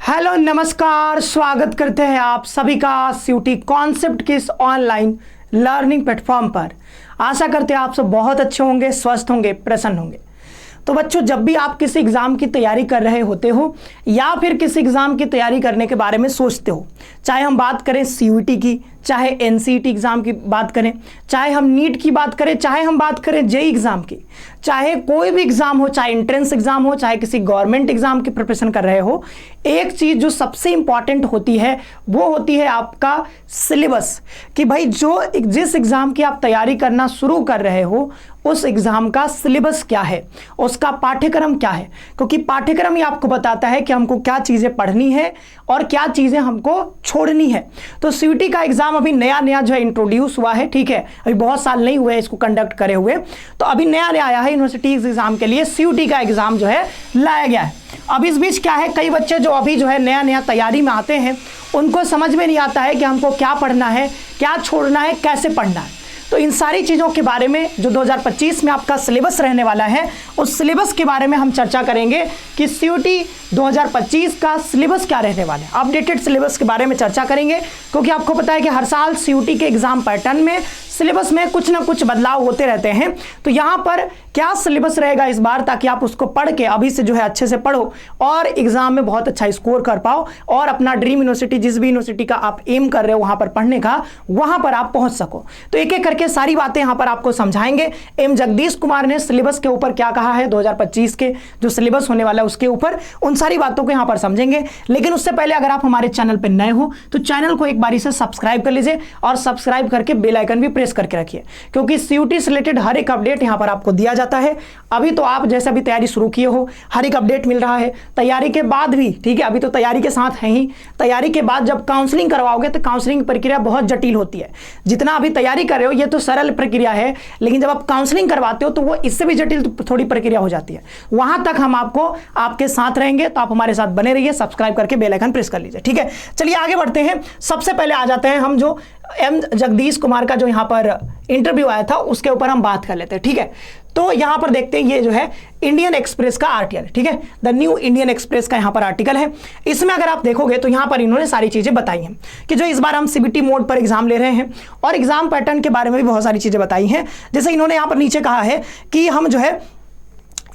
Hello नमस्कार, स्वागत करते हैं आप सभी का सीयूटी कॉन्सेप्ट के इस ऑनलाइन लर्निंग प्लेटफॉर्म पर। आशा करते हैं आप सब बहुत अच्छे होंगे, स्वस्थ होंगे, प्रसन्न होंगे। तो बच्चों, जब भी आप किसी एग्ज़ाम की तैयारी कर रहे होते हो या फिर किसी एग्ज़ाम की तैयारी करने के बारे में सोचते हो, चाहे हम बात करें सीयूटी की, चाहे एनसीईटी एग्ज़ाम की बात करें, चाहे हम नीट की बात करें, चाहे हम बात करें जेईई एग्ज़ाम की, चाहे कोई भी एग्ज़ाम हो, चाहे एंट्रेंस एग्ज़ाम हो, चाहे किसी गवर्नमेंट एग्ज़ाम की प्रिपरेशन कर रहे हो, एक चीज़ जो सबसे इंपॉर्टेंट होती है वो होती है आपका सिलेबस। कि भाई जिस एग्ज़ाम की आप तैयारी करना शुरू कर रहे हो उस एग्ज़ाम का सिलेबस क्या है, उसका पाठ्यक्रम क्या है, क्योंकि पाठ्यक्रम ही आपको बताता है कि हमको क्या चीज़ें पढ़नी है और क्या चीज़ें हमको छोड़नी है। तो सीयूटी का एग्ज़ाम अभी नया जो है इंट्रोड्यूस हुआ है, ठीक है, अभी बहुत साल नहीं हुए इसको कंडक्ट करे हुए, तो अभी नया आया है यूनिवर्सिटी एग्ज़ाम के लिए सीयूटी का एग्ज़ाम जो है लाया गया है। अब इस बीच क्या है, कई बच्चे जो अभी जो है नया तैयारी में आते हैं उनको समझ में नहीं आता है कि हमको क्या पढ़ना है, क्या छोड़ना है, कैसे पढ़ना है। तो इन सारी चीज़ों के बारे में जो 2025 में आपका सिलेबस रहने वाला है उस सिलेबस के बारे में हम चर्चा करेंगे कि सीयूटी 2025 का सिलेबस क्या रहने वाला है। अपडेटेड सिलेबस के बारे में चर्चा करेंगे, क्योंकि आपको पता है कि हर साल सीयूटी के एग्ज़ाम पैटर्न में सिलेबस में कुछ ना कुछ बदलाव होते रहते हैं। तो यहाँ पर क्या सिलेबस रहेगा इस बार, ताकि आप उसको पढ़ के अभी से जो है अच्छे से पढ़ो और एग्जाम में बहुत अच्छा स्कोर कर पाओ और अपना ड्रीम यूनिवर्सिटी, जिस भी यूनिवर्सिटी का आप एम कर रहे हो वहाँ पर पढ़ने का, वहाँ पर आप पहुँच सको। तो एक एक करके सारी बातें यहाँ पर आपको समझाएंगे। एम जगदीश कुमार ने सिलेबस के ऊपर क्या कहा है 2025 के जो सिलेबस होने वाला है उसके ऊपर, उन सारी बातों को यहाँ पर समझेंगे। लेकिन उससे पहले अगर आप हमारे चैनल पर नए हो तो चैनल को एक बारी से सब्सक्राइब कर लीजिए और सब्सक्राइब करके बेल आइकन भी प्रेस करके रखिए, क्योंकि सीयूटी से रिलेटेड हर एक अपडेट यहाँ पर आपको दिया जाता है। अभी तो आप जैसे अभी तैयारी शुरू किए हो, हर एक अपडेट मिल रहा है। तैयारी के बाद भी, ठीक है, अभी तो तैयारी के साथ है ही, तैयारी के बाद जब काउंसलिंग करवाओगे तो काउंसलिंग प्रक्रिया बहुत जटिल होती है। जितना अभी तैयारी कर रहे हो ये तो सरल प्रक्रिया है, लेकिन जब आप काउंसलिंग करवाते हो तो वो इससे भी जटिल थोड़ी प्रक्रिया हो जाती है। वहां तक हम आपको आपके साथ रहेंगे, तो आप हमारे साथ बने रहिए, सब्सक्राइब करके बेल आइकन प्रेस कर लीजिए, ठीक है। चलिए आगे बढ़ते हैं। सबसे पहले आ जाते हैं हम जो एम जगदीश कुमार का जो यहाँ पर इंटरव्यू आया था उसके ऊपर हम बात कर लेते हैं, ठीक है। तो यहाँ पर देखते हैं, ये जो है इंडियन एक्सप्रेस का आर्टिकल, ठीक है, द न्यू इंडियन एक्सप्रेस का यहाँ पर आर्टिकल है। इसमें अगर आप देखोगे तो यहाँ पर इन्होंने सारी चीजें बताई हैं कि जो इस बार हम सीबीटी मोड पर एग्जाम ले रहे हैं और एग्जाम पैटर्न के बारे में भी बहुत सारी चीजें बताई हैं। जैसे इन्होंने यहाँ पर नीचे कहा है कि हम जो है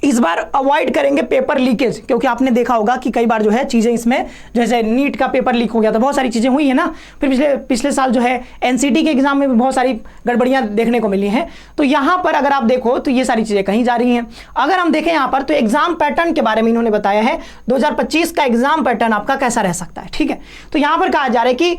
इस बार अवॉइड करेंगे पेपर लीकेज, क्योंकि आपने देखा होगा कि कई बार जो है चीज़ें इसमें, जैसे नीट का पेपर लीक हो गया था, बहुत सारी चीज़ें हुई है ना। फिर पिछले साल जो है एनसीटी के एग्जाम में भी बहुत सारी गड़बड़ियां देखने को मिली हैं। तो यहाँ पर अगर आप देखो तो ये सारी चीज़ें कहीं जा रही हैं। अगर हम देखें यहाँ पर तो एग्जाम पैटर्न के बारे में इन्होंने बताया है 2025 का एग्जाम पैटर्न आपका कैसा रह सकता है, ठीक है। तो यहाँ पर कहा जा रहा है कि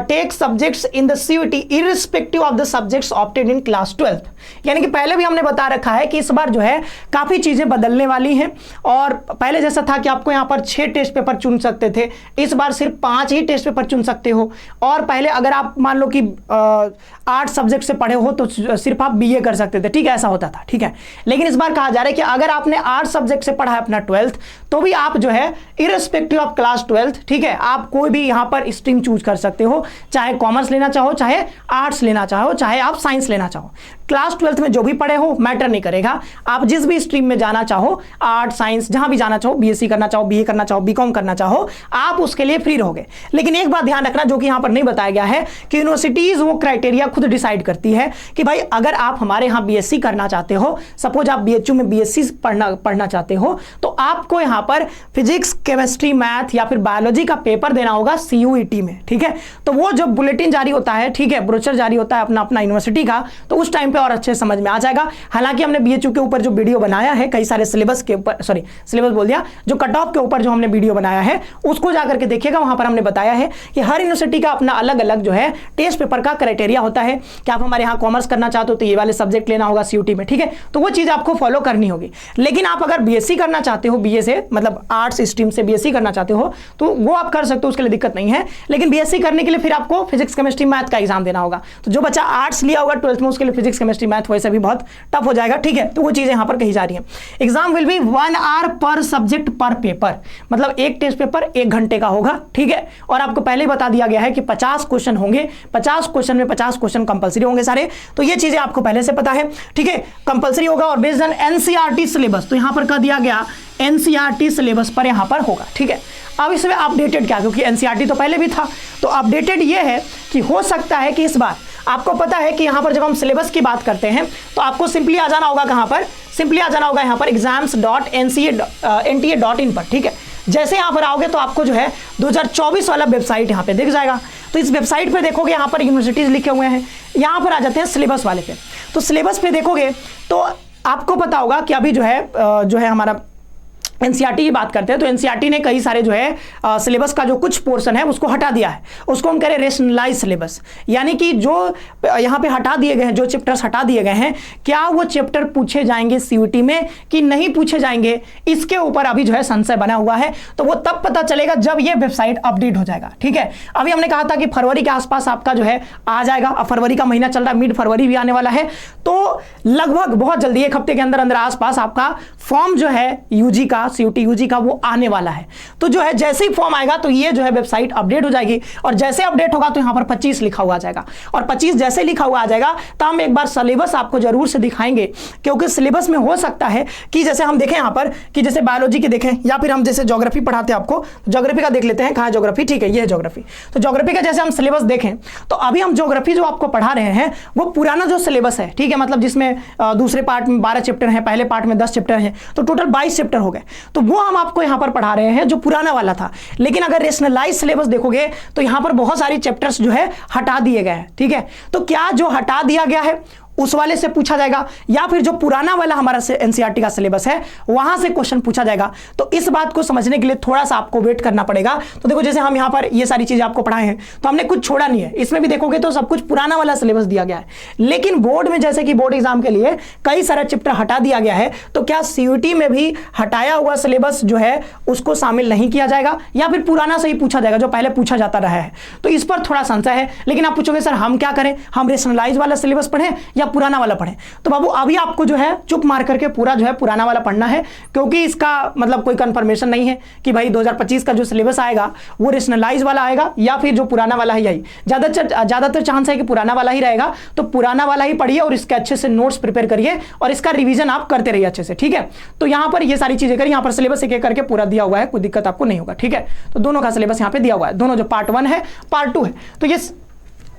take subjects in the CUET irrespective of the subjects opted in class 12, यानी कि पहले भी हमने बता रखा है कि इस बार जो है काफ़ी चीज़ें बदलने वाली हैं। और पहले जैसा था कि आपको यहाँ पर 6 टेस्ट पेपर चुन सकते थे, इस बार सिर्फ 5 ही टेस्ट पेपर चुन सकते हो। और पहले अगर आप मान लो कि 8 सब्जेक्ट से पढ़े हो तो सिर्फ आप बीए कर सकते थे, ठीक है, ऐसा होता था, ठीक है। लेकिन इस बार कहा जा रहा है कि अगर आपने 8 सब्जेक्ट से पढ़ा है अपना 12th, तो भी आप जो है इररिस्पेक्टिव ऑफ क्लास 12th, ठीक है, आप कोई भी यहाँ पर स्ट्रीम चूज कर सकते हो, चाहे कॉमर्स लेना चाहो, चाहे आर्ट्स लेना चाहो, चाहे आप साइंस लेना चाहो। क्लास 12th में जो भी पढ़े हो मैटर नहीं करेगा, आप जिस भी स्ट्रीम में जाना चाहो, आर्ट साइंस जहां भी जाना चाहो, बीएससी करना चाहो, बीए करना चाहो, बीकॉम करना चाहो, आप उसके लिए फ्री रहोगे। लेकिन एक बात ध्यान रखना जो कि यहां पर नहीं बताया गया है कि यूनिवर्सिटीज वो क्राइटेरिया खुद डिसाइड करती है कि भाई अगर आप हमारे यहां बीएससी करना चाहते हो, सपोज आप बीएचयू में बीएससी पढ़ना चाहते हो, तो आपको यहां पर फिजिक्स, केमिस्ट्री, मैथ या फिर बायोलॉजी का पेपर देना होगा सीयूईटी में, ठीक है। तो वो जब बुलेटिन जारी होता है, ठीक है, ब्रोचर जारी होता है अपना यूनिवर्सिटी का, तो उस टाइम पे और अच्छे समझ में आ जाएगा। हालांकि हमने बीएचयू के ऊपर जो वीडियो बनाया है, कई सारे सिलेबस के ऊपर, सॉरी सिलेबस बोल दिया, जो कट ऑफ के ऊपर जो हमने वीडियो बनाया है उसको जाकर के देखिएगा। वहां पर हमने बताया है कि हर यूनिवर्सिटी का अपना अलग अलग जो है टेस्ट पेपर का क्राइटेरिया होता है कि आप हमारे यहाँ कॉमर्स करना चाहते हो तो ये वाले सब्जेक्ट लेना होगा सीयूटी में, ठीक है। तो वो चीज आपको फॉलो करनी होगी। लेकिन आप अगर बीएससी करना चाहते हो, बीए से मतलब आर्ट्स स्ट्रीम से बीएससी करना चाहते हो तो वो आप कर सकते हो, उसके लिए दिक्कत नहीं है। लेकिन बीएससी करने के लिए फिर आपको फिजिक्स, केमिस्ट्री, मैथ का एग्जाम देना होगा। तो जो बच्चा आर्ट्स लिया होगा 12th में उसके लिए फिजिक्स, केमिस्ट्री मैथ वैसे भी बहुत टफ हो जाएगा, ठीक है। तो वो चीज़ें यहाँ पर कही जा रही हैं। एग्जाम विल बी 1 आवर पर सब्जेक्ट पर पेपर, मतलब एक टेस्ट पेपर 1 घंटे का होगा, ठीक है। और आपको पहले ही बता दिया गया है कि 50 क्वेश्चन होंगे, 50 क्वेश्चन में 50 क्वेश्चन कंपलसरी होंगे सारे, तो ये चीज़ें आपको पहले से पता है, ठीक है। कंपलसरी होगा और बेस्ड ऑन एनसीईआरटी सिलेबस, तो यहाँ पर कह दिया गया एनसीईआरटी सिलेबस पर यहाँ पर होगा, ठीक है। अब इसमें अपडेटेड क्या, क्योंकि एनसीईआरटी तो पहले भी था, तो अपडेटेड ये है कि हो सकता है कि इस बार आपको पता है कि यहाँ पर जब हम सिलेबस की बात करते हैं तो आपको सिंपली आ जाना होगा कहाँ पर, सिंपली आ जाना होगा यहाँ पर exams.nta.in पर, ठीक है। जैसे यहाँ पर आओगे तो आपको जो है 2024 वाला वेबसाइट यहाँ पे दिख जाएगा। तो इस वेबसाइट पे देखोगे यहाँ पर यूनिवर्सिटीज लिखे हुए हैं, यहाँ पर आ जाते हैं सिलेबस वाले पे। तो सिलेबस पे देखोगे तो आपको पता होगा कि अभी जो है हमारा एनसीईआरटी की बात करते हैं तो एनसीईआरटी ने कई सारे जो है सिलेबस का जो कुछ पोर्शन है उसको हटा दिया है, उसको हम कह रहे हैं रेशनलाइज सिलेबस, यानी कि जो यहाँ पे हटा दिए गए हैं, जो चैप्टर्स हटा दिए गए हैं, क्या वो चैप्टर पूछे जाएंगे सीयूटी में कि नहीं पूछे जाएंगे, इसके ऊपर अभी जो है संशय बना हुआ है। तो वो तब पता चलेगा जब ये वेबसाइट अपडेट हो जाएगा, ठीक है। अभी हमने कहा था कि फरवरी के आसपास आपका जो है आ जाएगा, अब फरवरी का महीना चल रहा है, मिड फरवरी भी आने वाला है, तो लगभग बहुत जल्दी 1 हफ्ते के अंदर अंदर आसपास आपका फॉर्म जो है यूजी का, सीयूटी यूजी का, वो आने वाला है। तो जो है जैसे ही फॉर्म आएगा तो ये जो है वेबसाइट अपडेट हो जाएगी, और जैसे अपडेट होगा तो यहाँ पर 25 लिखा हुआ आ जाएगा, और 25 जैसे लिखा हुआ आ जाएगा तो हम एक बार सिलेबस आपको जरूर से दिखाएंगे, क्योंकि सिलेबस में हो सकता है कि जैसे हम देखें यहाँ पर कि जैसे बायोलॉजी के देखें, या फिर हम जैसे ज्योग्राफी पढ़ाते हैं आपको, ज्योग्राफी का देख लेते हैं, कहाँ है ज्योग्राफी, ठीक है ये है ज्योग्राफी। तो ज्योग्राफी का जैसे हम सिलेबस देखें तो अभी हम ज्योग्राफी जो आपको पढ़ा रहे हैं वो पुराना जो सिलेबस है, ठीक है, मतलब जिसमें दूसरे पार्ट में 12 चैप्टर हैं, पहले पार्ट में 10 चैप्टर हैं, तो टोटल 22 चैप्टर हो गए, तो वो हम आपको यहाँ पर पढ़ा रहे हैं जो पुराना वाला था। लेकिन अगर रेशनलाइज सिलेबस देखोगे तो यहाँ पर बहुत सारी चैप्टर्स जो है हटा दिए गए हैं, ठीक है। तो क्या जो हटा दिया गया है उस वाले से पूछा जाएगा, या फिर जो पुराना वाला हमारा एनसीईआरटी का सिलेबस है वहां से क्वेश्चन पूछा जाएगा। तो इस बात को समझने के लिए थोड़ा सा आपको वेट करना पड़ेगा। तो देखो जैसे हम यहाँ पर ये सारी चीजें आपको पढ़ाए हैं तो हमने कुछ छोड़ा नहीं है, इसमें भी देखोगे तो सब कुछ पुराना वाला सिलेबस दिया गया है। लेकिन बोर्ड में जैसे कि बोर्ड एग्जाम के लिए कई सारे चैप्टर हटा दिया गया है, तो क्या सीयूटी में भी हटाया हुआ सिलेबस जो है उसको शामिल नहीं किया जाएगा, या फिर पुराना से ही पूछा जाएगा जो पहले पूछा जाता रहा है? तो इस पर थोड़ा संशय है। लेकिन आप पूछोगे सर हम क्या करें, हम रेशनलाइज वाला सिलेबस पढ़ें या पुराना वाला पढ़ें? तो बाबू अभी आपको जो है चुप मार करके पूरा जो है पुराना वाला पढ़ना है, क्योंकि इसका मतलब कोई कंफर्मेशन नहीं है कि भाई 2025 का जो सिलेबस आएगा वो रेशनलाइज वाला आएगा या फिर जो पुराना वाला ही आई। ज्यादातर चांस है कि पुराना वाला ही रहेगा, तो पुराना वाला ही पढ़िए और इसके अच्छे से नोट्स प्रिपेयर करिए और इसका रिवीजन आप करते रहिए अच्छे से, ठीक है। तो यहां पर ये सारी चीजें करिए, यहां पर सिलेबस एक एक करके पूरा दिया हुआ है, कोई दिक्कत आपको नहीं होगा, ठीक है। तो दोनों का सिलेबस यहां पे दिया हुआ है, दोनों जो पार्ट 1 है पार्ट 2 है, तो ये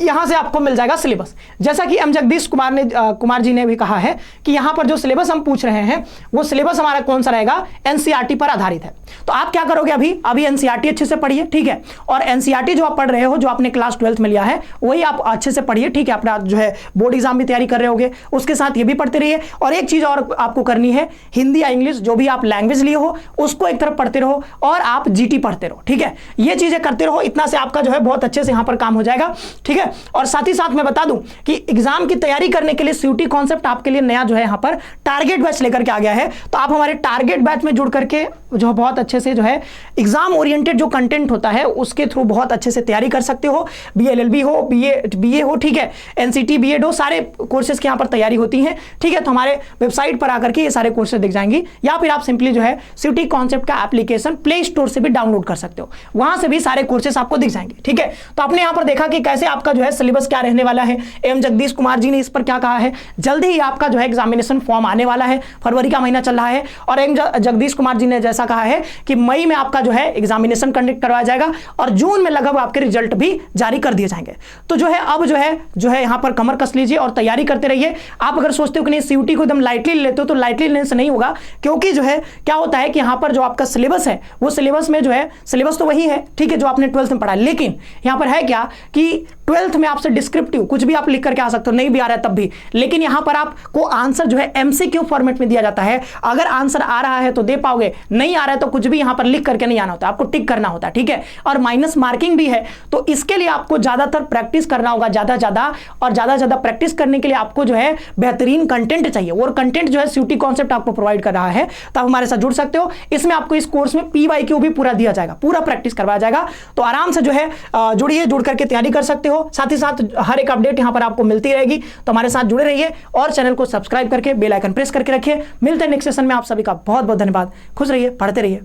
यहां से आपको मिल जाएगा सिलेबस। जैसा कि एम जगदीश कुमार जी ने भी कहा है कि यहां पर जो सिलेबस हम पूछ रहे हैं वो सिलेबस हमारा कौन सा रहेगा, एनसीईआरटी पर आधारित है। तो आप क्या करोगे, अभी एनसीईआरटी अच्छे से पढ़िए, ठीक है। और एनसीईआरटी जो आप पढ़ रहे हो, जो आपने क्लास 12th में लिया है वही आप अच्छे से पढ़िए, ठीक है। अपना जो है बोर्ड एग्जाम भी तैयारी कर रहे होगे, उसके साथ ये भी पढ़ते रहिए। और एक चीज और आपको करनी है, हिंदी या इंग्लिश जो भी आप लैंग्वेज लिए हो उसको एक तरफ पढ़ते रहो और आप जीटी पढ़ते रहो, ठीक है। ये चीजें करते रहो, इतना से आपका जो है बहुत अच्छे से यहाँ पर काम हो जाएगा, ठीक है। और साथ ही साथ मैं बता दूं कि एग्जाम की तैयारी करने के लिए सीयूटी कॉन्सेप्ट आपके लिए नया जो है यहाँ पर टारगेट बैच लेकर के आ गया है। तो आप हमारे टारगेट बैच में जुड़ करके जो बहुत अच्छे से जो है एग्जाम ओरिएंटेड जो कंटेंट होता है उसके थ्रू बहुत अच्छे से तैयारी कर सकते हो। बीएलएलबी हो, बीए हो, ठीक है, एनसीटी बीएड हो, सारे कोर्सेज की यहाँ पर तैयारी होती है, ठीक है। तो हमारे वेबसाइट पर आकर के ये सारे कोर्सेज दिख जाएंगी, या फिर आप सिंपली जो है सीयूटी कॉन्सेप्ट का एप्लीकेशन प्ले स्टोर से भी डाउनलोड कर सकते हो, वहां से भी सारे कोर्सेज आपको दिख जाएंगे, ठीक है। तो आपने यहाँ पर देखा कि कैसे आपका जो है सिलेबस क्या रहने वाला है। एम जगदीश कुमार जी ने इस पर क्या कहा है, जल्दी ही आपका जो है एग्जामिनेशन फॉर्म आने वाला है, फरवरी का महीना चल रहा है। और एम जगदीश कुमार जी ने जैसा कहा है कि मई में आपका जो है एग्जामिनेशन कंडक्ट करवाया जाएगा और जून में लगभग आपके रिजल्ट भी जारी कर दिए जाएंगे। तो जो है अब जो है यहाँ पर कमर कस लीजिए और तैयारी करते रहिए। आप अगर सोचते हो कि नहीं सीयूटी को एकदम लाइटली लेते हो तो लाइटली लेने से नहीं होगा, क्योंकि जो है क्या होता है कि यहाँ पर जो आपका सिलेबस है वो सिलेबस में जो है सिलेबस तो वही है, ठीक है, जो आपने 12th में पढ़ा, लेकिन यहाँ पर है क्या कि 12th में आपसे डिस्क्रिप्टिव कुछ भी आप लिख करके आ सकते हो, नहीं भी आ रहा है तब भी, लेकिन यहां पर आपको आंसर जो है एमसीक्यू फॉर्मेट में दिया जाता है। अगर आंसर आ रहा है तो दे पाओगे, नहीं आ रहा है तो कुछ भी यहां पर लिख करके नहीं आना होता, आपको टिक करना होता है, ठीक है। और माइनस मार्किंग भी है, तो इसके लिए आपको ज्यादातर प्रैक्टिस करना होगा, ज्यादा और ज्यादा प्रैक्टिस करने के लिए आपको जो है बेहतरीन कंटेंट चाहिए, और कंटेंट जो है सीयूटी कॉन्सेप्ट आपको प्रोवाइड कर रहा है। तो आप हमारे साथ जुड़ सकते हो। इसमें आपको इस कोर्स में पीवाईक्यू भी पूरा दिया जाएगा, पूरा प्रैक्टिस करवाया जाएगा। तो आराम से जो है जुड़िए, जुड़ करके तैयारी कर सकते हो। को, साथ ही साथ हर एक अपडेट यहां पर आपको मिलती रहेगी। तो हमारे साथ जुड़े रहिए और चैनल को सब्सक्राइब करके बेल आइकन प्रेस करके रखिए। मिलते हैं नेक्स्ट सेशन में। आप सभी का बहुत बहुत धन्यवाद। खुश रहिए, पढ़ते रहिए।